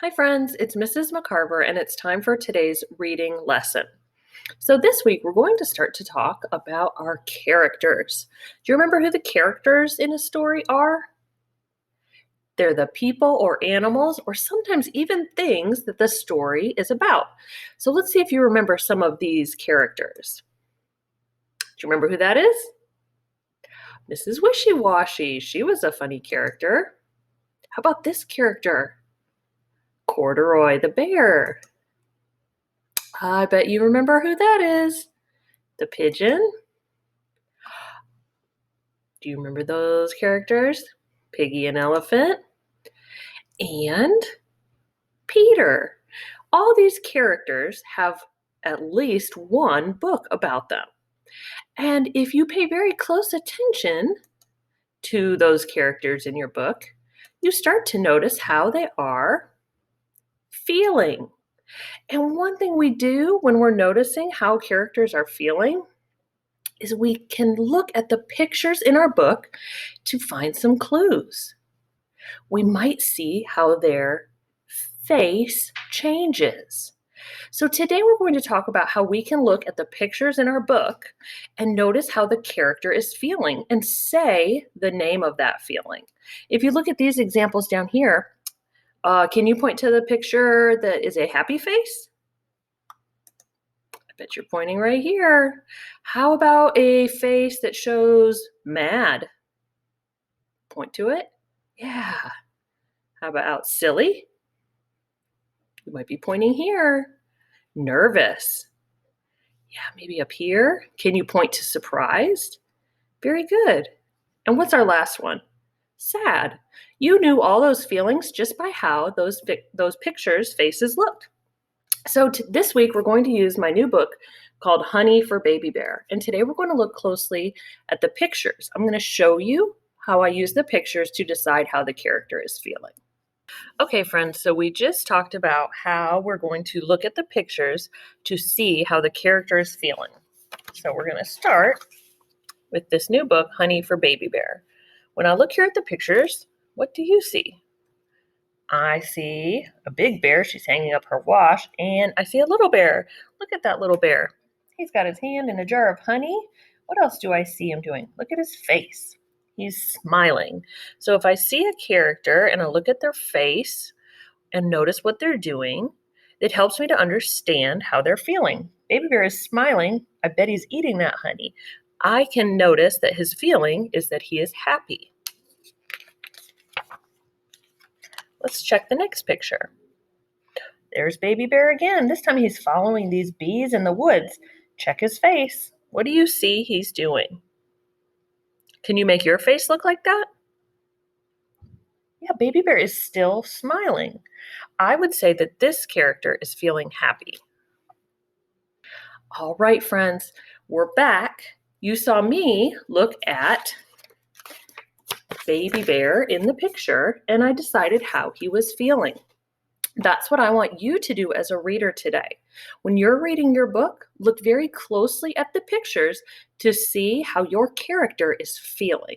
Hi, friends, it's Mrs. McCarver, and it's time for today's reading lesson. So, this week we're going to start to talk about our characters. Do you remember who the characters in a story are? They're the people or animals, or sometimes even things that the story is about. So, let's see if you remember some of these characters. Do you remember who that is? Mrs. Wishy Washy. She was a funny character. How about this character? Corduroy the bear. I bet you remember who that is. The pigeon. Do you remember those characters? Piggy and Elephant and Peter. All these characters have at least one book about them. And if you pay very close attention to those characters in your book, you start to notice how they are feeling. And one thing we do when we're noticing how characters are feeling is we can look at the pictures in our book to find some clues. We might see how their face changes. So today we're going to talk about how we can look at the pictures in our book and notice how the character is feeling and say the name of that feeling. If you look at these examples down here, can you point to the picture that is a happy face? I bet you're pointing right here. How about a face that shows mad? Point to it. Yeah. How about silly? You might be pointing here. Nervous. Yeah, maybe up here. Can you point to surprised? Very good. And what's our last one? Sad. You knew all those feelings just by how those pictures' faces looked. So this week we're going to use my new book called Honey for Baby Bear. And today we're going to look closely at the pictures. I'm going to show you how I use the pictures to decide how the character is feeling. Okay, friends, so we just talked about how we're going to look at the pictures to see how the character is feeling. So we're going to start with this new book, Honey for Baby Bear. When I look here at the pictures, what do you see? I see a big bear. She's hanging up her wash. And I see a little bear. Look at that little bear. He's got his hand in a jar of honey. What else do I see him doing? Look at his face. He's smiling. So if I see a character and I look at their face and notice what they're doing, it helps me to understand how they're feeling. Baby bear is smiling. I bet he's eating that honey. I can notice that his feeling is that he is happy. Let's check the next picture. There's Baby Bear again. This time he's following these bees in the woods. Check his face. What do you see he's doing? Can you make your face look like that? Yeah, Baby Bear is still smiling. I would say that this character is feeling happy. All right, friends, we're back. You saw me look at Baby Bear in the picture, and I decided how he was feeling. That's what I want you to do as a reader today. When you're reading your book, look very closely at the pictures to see how your character is feeling.